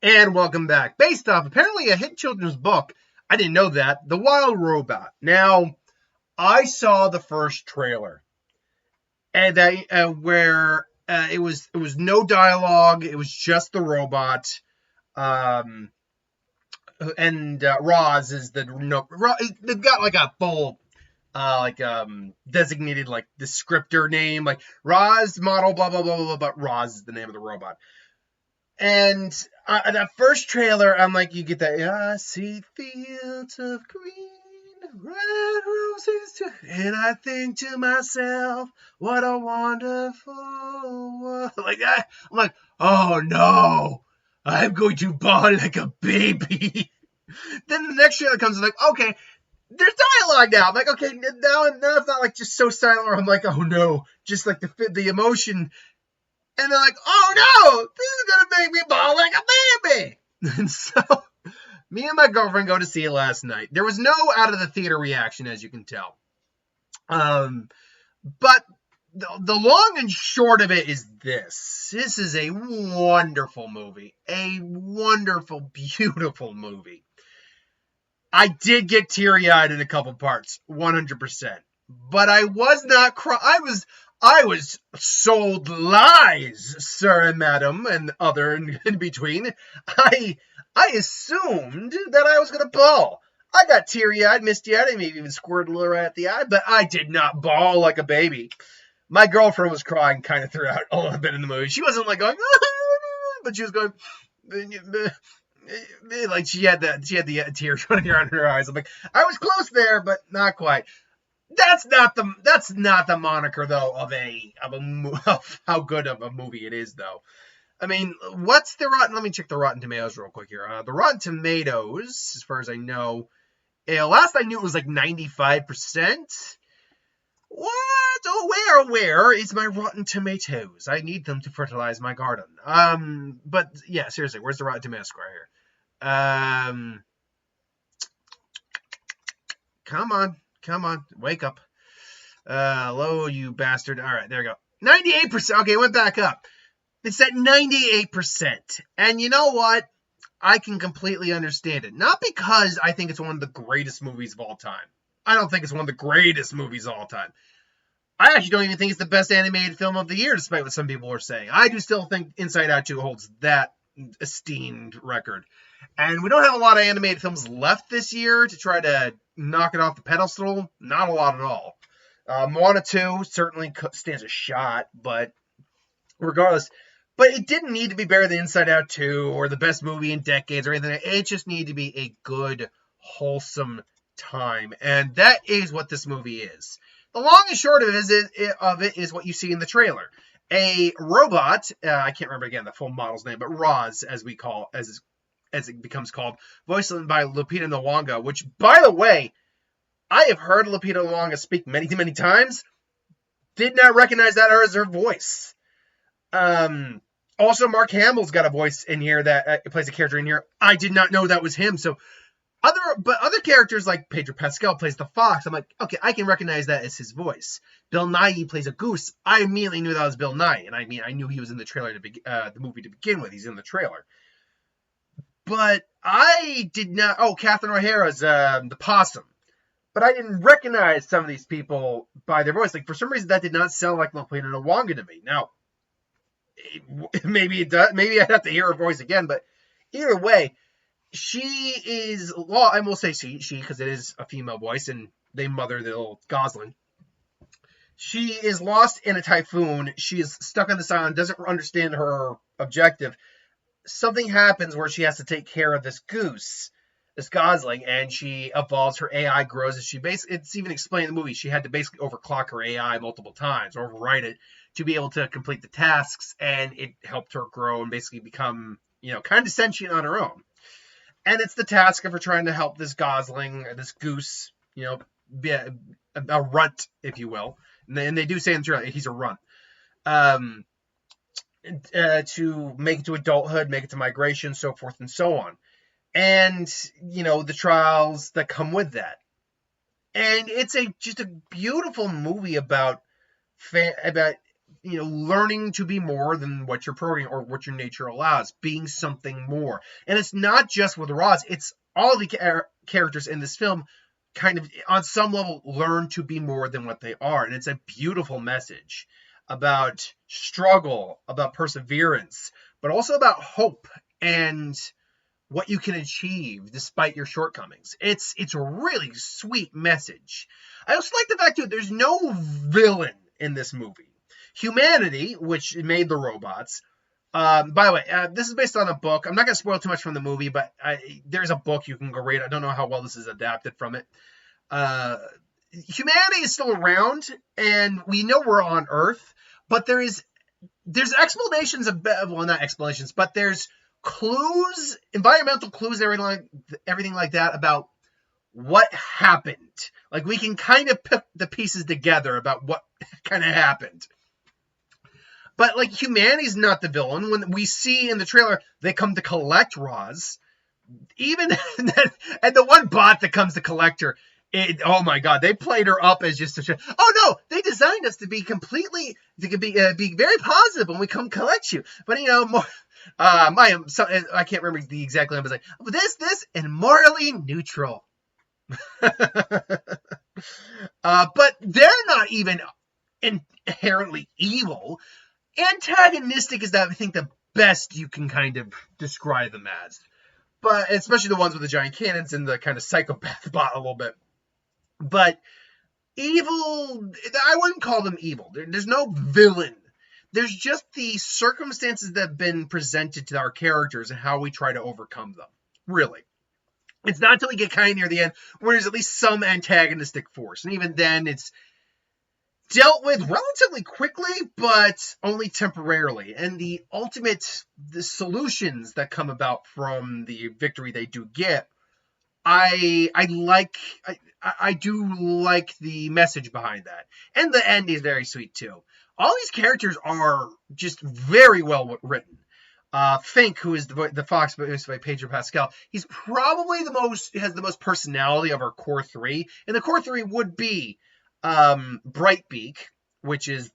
And welcome back. Based off apparently a hit children's book. I didn't know that. The Wild Robot. Now, I saw the first trailer, and where it was no dialogue. It was just the robot. Um, and Roz is the no. They've got like a full designated like descriptor name, like Roz model blah blah blah blah. But Roz is the name of the robot. And that first trailer, I'm like, you get that, I see fields of green, red roses, too, and I think to myself, what a wonderful world. Like that. I'm like, oh no, I'm going to bawl like a baby. Then the next trailer comes, like, okay, there's dialogue now. I'm like, okay, now it's not like just so silent, or I'm like, oh no, just like the emotion. And they're like, oh no, this is going to make me bawl like a baby. And so, me and my girlfriend go to see it last night. There was no out of the theater reaction, as you can tell. But the long and short of it is this. This is a wonderful movie. A wonderful, beautiful movie. I did get teary-eyed in a couple parts, 100%. But I was not crying. I was sold lies, sir and madam, and other in between. I assumed that I was going to bawl. I got teary-eyed, misty-eyed, and maybe even squirted a little right at the eye, but I did not bawl like a baby. My girlfriend was crying kind of throughout a little bit in the movie. She wasn't like going, but she was going, like she had the tears running around her eyes. I'm like, I was close there, but not quite. That's not the moniker though of how good of a movie it is though. I mean, what's the Rotten? Let me check the Rotten Tomatoes real quick here. The Rotten Tomatoes, as far as I know, last I knew it was like 95%. What? Oh, where is my Rotten Tomatoes? I need them to fertilize my garden. But yeah, seriously, where's the Rotten Tomatoes score here? Come on, wake up. Hello, you bastard. All right, there we go. 98%. Okay, it went back up. It's at 98%. And you know what? I can completely understand it. Not because I think it's one of the greatest movies of all time. I don't think it's one of the greatest movies of all time. I actually don't even think it's the best animated film of the year, despite what some people are saying. I do still think Inside Out 2 holds that esteemed record. And we don't have a lot of animated films left this year to try to knock it off the pedestal. Not a lot at all. Moana 2 certainly stands a shot, but regardless. But it didn't need to be better than Inside Out 2 or the best movie in decades or anything. It just needed to be a good, wholesome time. And that is what this movie is. The long and short of it is what you see in the trailer. A robot, I can't remember again the full model's name, but Roz, as it becomes called, voiced by Lupita Nyong'o, which, by the way, I have heard Lupita Nyong'o speak many, many times. Did not recognize that as her voice. Also, Mark Hamill's got a voice in here that plays a character in here. I did not know that was him. So, other characters like Pedro Pascal plays the fox. I'm like, okay, I can recognize that as his voice. Bill Nighy plays a goose. I immediately knew that was Bill Nighy, and I knew he was in the trailer the movie to begin with. He's in the trailer. But I did not. Oh, Catherine O'Hara's the possum. But I didn't recognize some of these people by their voice. Like, for some reason, that did not sound like Lupita Nyong'o to me. Now, maybe it does. Maybe I'd have to hear her voice again. But either way, she is. Well, I will say she because it is a female voice, and they mother the little gosling. She is lost in a typhoon. She is stuck on this island. Doesn't understand her objective. Something happens where she has to take care of this goose, this gosling, and she evolves. Her AI grows. And it's even explained in the movie. She had to basically overclock her AI multiple times, or overwrite it to be able to complete the tasks, and it helped her grow and basically become, kind of sentient on her own. And it's the task of her trying to help this gosling, this goose, be a runt, if you will. And they do say in the trailer he's a runt. To make it to adulthood, make it to migration, so forth and so on. And, the trials that come with that. And it's just a beautiful movie about learning to be more than what your program or what your nature allows, being something more. And it's not just with Roz, it's all the characters in this film kind of on some level learn to be more than what they are. And it's a beautiful message about struggle, about perseverance, but also about hope and what you can achieve despite your shortcomings. It's a really sweet message. I also like the fact that there's no villain in this movie. Humanity, which made the robots. By the way, this is based on a book. I'm not going to spoil too much from the movie, but there's a book you can go read. I don't know how well this is adapted from it. Humanity is still around, and we know we're on Earth, but there's explanations well, not explanations, but there's clues, environmental clues, everything like that about what happened. Like, we can kind of put the pieces together about what kind of happened. But, like, humanity's not the villain. When we see in the trailer, they come to collect Roz. Even that, and the one bot that comes to collect her, oh my God, they played her up as just a... Oh no, they designed us to be completely, be very positive when we come collect you. But, more... I can't remember the exact line, but it's like, this, and morally neutral. But they're not even inherently evil. Antagonistic is, I think, the best you can kind of describe them as. But especially the ones with the giant cannons and the kind of psychopath bot a little bit. But evil, I wouldn't call them evil. There's no villain. There's just the circumstances that have been presented to our characters and how we try to overcome them. Really. It's not until we get kind of near the end where there's at least some antagonistic force. And even then, it's dealt with relatively quickly, but only temporarily. And the solutions that come about from the victory they do get, I do like the message behind that. And the end is very sweet too. All these characters are just very well written. Fink, who is the fox voiced by Pedro Pascal, he's probably has the most personality of our core three. And the core three would be Brightbeak, which is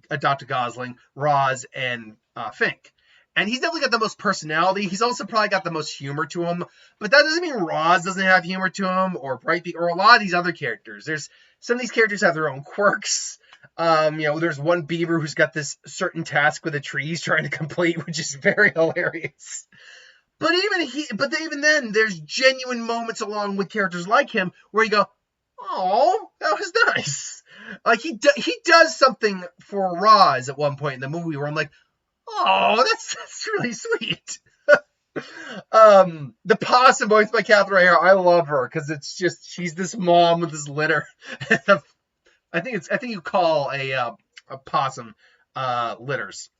Dr. Gosling, Roz, and Fink. And he's definitely got the most personality. He's also probably got the most humor to him. But that doesn't mean Roz doesn't have humor to him, or Brightbeak, or a lot of these other characters. Some of these characters have their own quirks. There's one beaver who's got this certain task with a tree he's trying to complete, which is very hilarious. But even then, there's genuine moments along with characters like him where you go, "Oh, that was nice." Like he does something for Roz at one point in the movie where I'm like, "Oh, that's really sweet." The possum voiced by Catherine O'Hara, I love her because it's just she's this mom with this litter. I think you call a possum litters,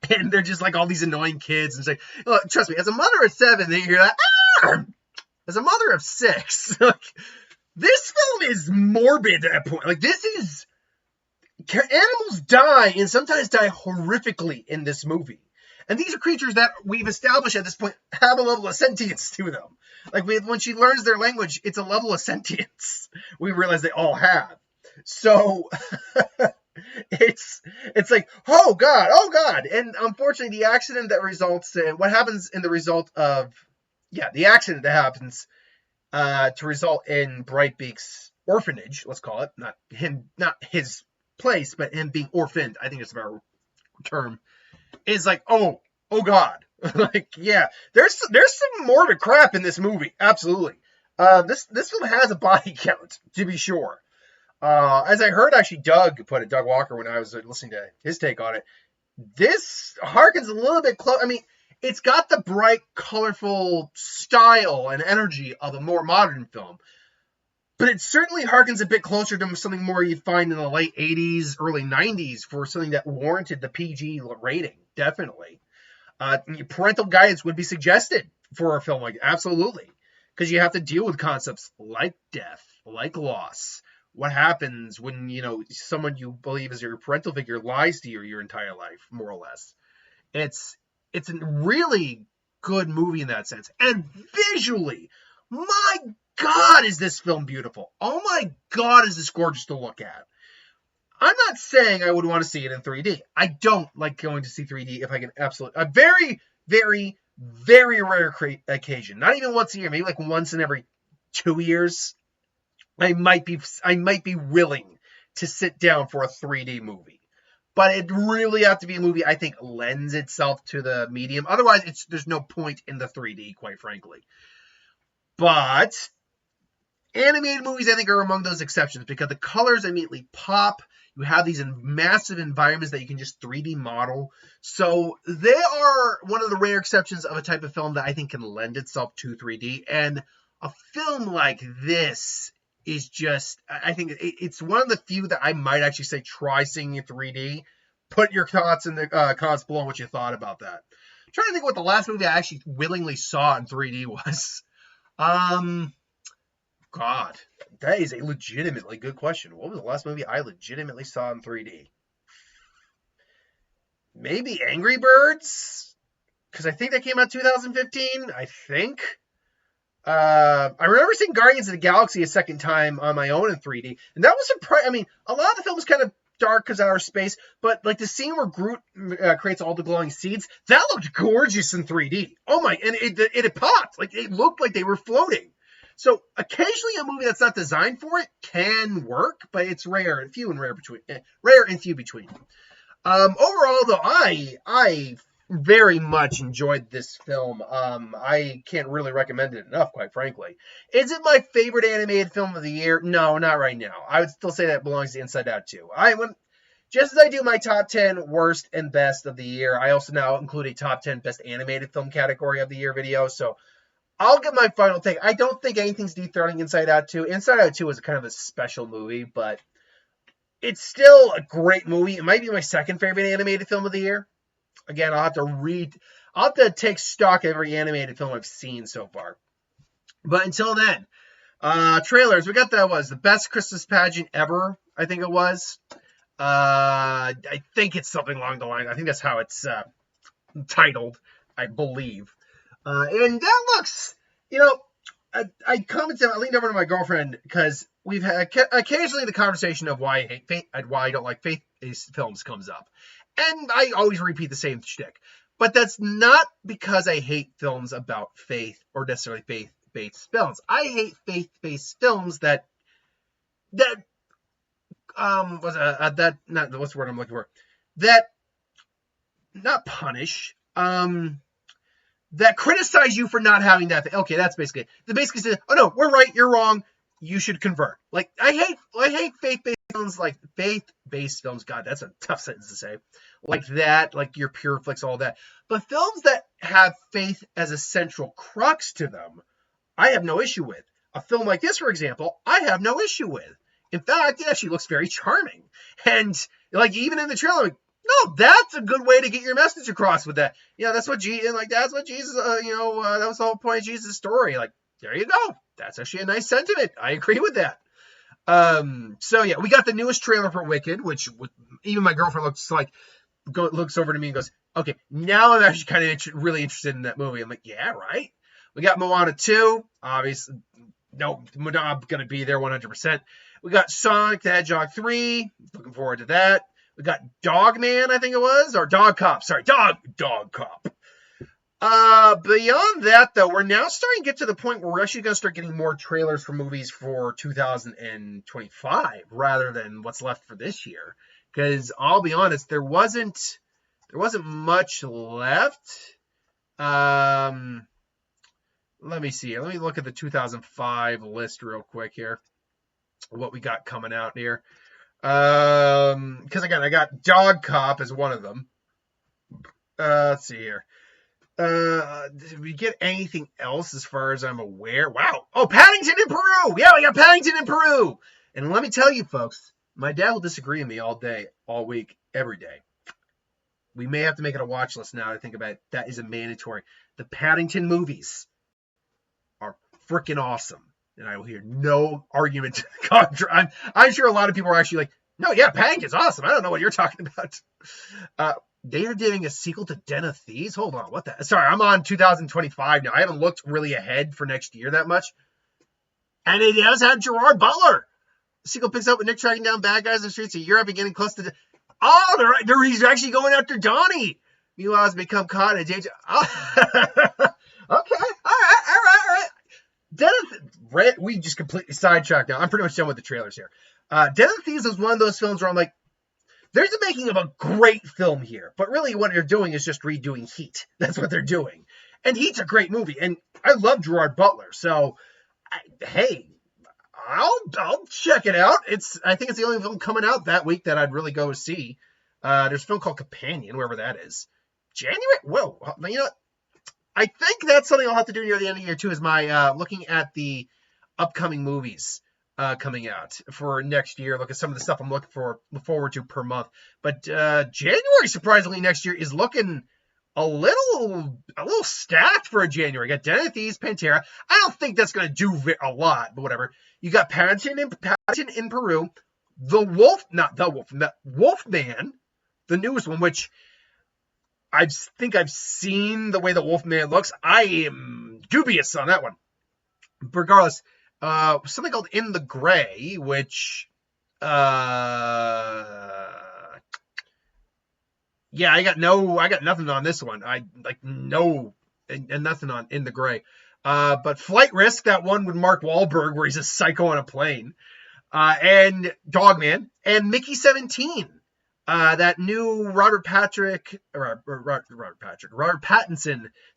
and they're just like all these annoying kids. And it's like, look, trust me, as a mother of 7, then you hear that. As a mother of 6, like, this film is morbid at that point. Like, this is animals die, and sometimes die horrifically in this movie. And these are creatures that we've established at this point have a level of sentience to them. Like, when she learns their language, it's a level of sentience we realize they all have. So it's like, oh God. And unfortunately, the accident that results in what happens in the result of, the accident that happens to result in Brightbeak's orphanage, let's call it, not his place, but him being orphaned, I think it's a better term, is like, oh God. Like, yeah, there's some morbid crap in this movie. Absolutely. This film has a body count, to be sure. As I heard actually Doug Walker, when I was listening to his take on it, this harkens a little bit close. I mean, it's got the bright, colorful style and energy of a more modern film, but it certainly harkens a bit closer to something more you'd find in the late 80s, early 90s for something that warranted the PG rating, definitely. Parental guidance would be suggested for a film like that, absolutely, because you have to deal with concepts like death, like loss. What happens when, someone you believe is your parental figure lies to you your entire life, more or less. It's a really good movie in that sense. And visually, my God, is this film beautiful. Oh my God, is this gorgeous to look at. I'm not saying I would want to see it in 3D. I don't like going to see 3D if I can a very, very, very rare occasion. Not even once a year, maybe like once in every 2 years. I might be willing to sit down for a 3D movie. But it really have to be a movie I think lends itself to the medium. Otherwise, there's no point in the 3D, quite frankly. But animated movies, I think, are among those exceptions because the colors immediately pop. You have these massive environments that you can just 3D model. So they are one of the rare exceptions of a type of film that I think can lend itself to 3D. And a film like this is just, I think it's one of the few that I might actually say try seeing in 3D. Put your thoughts in the comments below what you thought about that. I'm trying to think what the last movie I actually willingly saw in 3D was. God, that is a legitimately good question. What was the last movie I legitimately saw in 3D? Maybe Angry Birds? Because I think that came out 2015, I think. I remember seeing Guardians of the Galaxy a second time on my own in 3D, and that was surprising. I mean, a lot of the film was kind of dark because outer space, but like the scene where Groot creates all the glowing seeds, that looked gorgeous in 3D. Oh my, and it popped. Like, it looked like they were floating. So occasionally a movie that's not designed for it can work, but it's rare and few between. Overall, though, I very much enjoyed this film. I can't really recommend it enough, quite frankly. Is it my favorite animated film of the year? No, not right now. I would still say that belongs to Inside Out 2. Just as I do my top 10 worst and best of the year, I also now include a top 10 best animated film category of the year video. So I'll give my final take. I don't think anything's dethroning Inside Out 2. Inside Out 2 is kind of a special movie, but it's still a great movie. It might be my second favorite animated film of the year. Again, I'll have to take stock of every animated film I've seen so far. But until then, trailers. We got the best Christmas pageant ever, I think it was. I think it's something along the line. I think that's how it's titled, I believe. And that looks, I leaned over to my girlfriend because we've had occasionally the conversation of why I hate faith, why I don't like faith-based films comes up. And I always repeat the same shtick. But that's not because I hate films about faith or necessarily faith-based films. I hate faith-based films that what's the word I'm looking for? That not punish, that criticize you for not having that. Okay, that's basically it. They basically say, oh no, we're right, you're wrong, you should convert. Like, I hate faith-based films, like faith-based films. God, that's a tough sentence to say. Like that, like your Pure Flix, all that. But films that have faith as a central crux to them, I have no issue with. A film like this, for example, I have no issue with. In fact, it actually looks very charming. And like even in the trailer, like, no, that's a good way to get your message across with that. That's what Jesus, that was the whole point of Jesus' story. Like, there you go. That's actually a nice sentiment. I agree with that. So yeah, we got the newest trailer for Wicked, which even my girlfriend looks over to me and goes, okay, now I'm actually kind of really interested in that movie. I'm like, yeah, right. We got Moana 2, obviously. No, Moana going to be there 100%. We got Sonic the Hedgehog 3. Looking forward to that. We got Dogman, I think it was, or Dog Cop. Sorry, Dog Cop. Beyond that, though, we're now starting to get to the point where we're actually going to start getting more trailers for movies for 2025 rather than what's left for this year. Because I'll be honest, there wasn't much left. Let me see. Let me look at the 2005 list real quick here. What we got coming out here. Because again, I got Dog Cop as one of them. Let's see here. Did we get anything else as far as I'm aware? Wow. Oh, Paddington in Peru. Yeah, we got Paddington in Peru. And let me tell you, folks, my dad will disagree with me all day, all week, every day. We may have to make it a watch list now to think about it. That is a mandatory. The Paddington movies are freaking awesome. And I will hear no argument to the contrary. I'm sure a lot of people are actually like, no, yeah, Paddington's awesome. I don't know what you're talking about. They are doing a sequel to Den of Thieves. Hold on, what the? Sorry, I'm on 2025 now. I haven't looked really ahead for next year that much. And it does have Gerard Butler. sequel picks up with Nick tracking down bad guys in the streets of Europe and getting close to. He's actually going after Donnie. Meanwhile, has become caught in danger. Oh. Okay, all right. We just completely sidetracked now. I'm pretty much done with the trailers here. Den of Thieves is one of those films where I'm like, there's the making of a great film here, but really what they're doing is just redoing Heat. That's what they're doing. And Heat's a great movie, and I love Gerard Butler, so I'll check it out. I think it's the only film coming out that week that I'd really go see. There's a film called Companion, wherever that is. January? Whoa. You know what? I think that's something I'll have to do near the end of the year, too, is my looking at the upcoming movies coming out for next year. Look at some of the stuff I'm looking forward to per month. But January, surprisingly, next year is looking a little stacked for a January. You got Den of Thieves, Pantera. I don't think that's going to do a lot, but whatever. You got Paddington in Peru, Wolfman, the newest one, which I think I've seen the way the Wolfman looks. I am dubious on that one. Regardless, something called In the Gray, which, I got nothing on this one. Nothing on In the Gray. But Flight Risk, that one with Mark Wahlberg where he's a psycho on a plane. And Dogman and Mickey 17. That new Robert Pattinson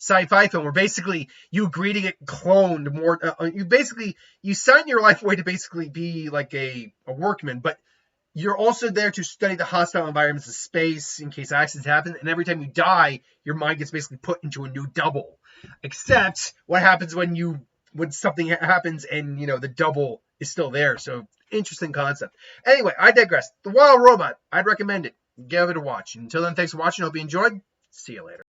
sci-fi film where basically you agree to get cloned more. You sign your life away to basically be like a workman, but you're also there to study the hostile environments of space in case accidents happen. And every time you die, your mind gets basically put into a new double. Except what happens when something happens and the double is still there. So interesting concept. Anyway, I digress. The Wild Robot. I'd recommend it. Give it a watch. Until then, thanks for watching. Hope you enjoyed. See you later.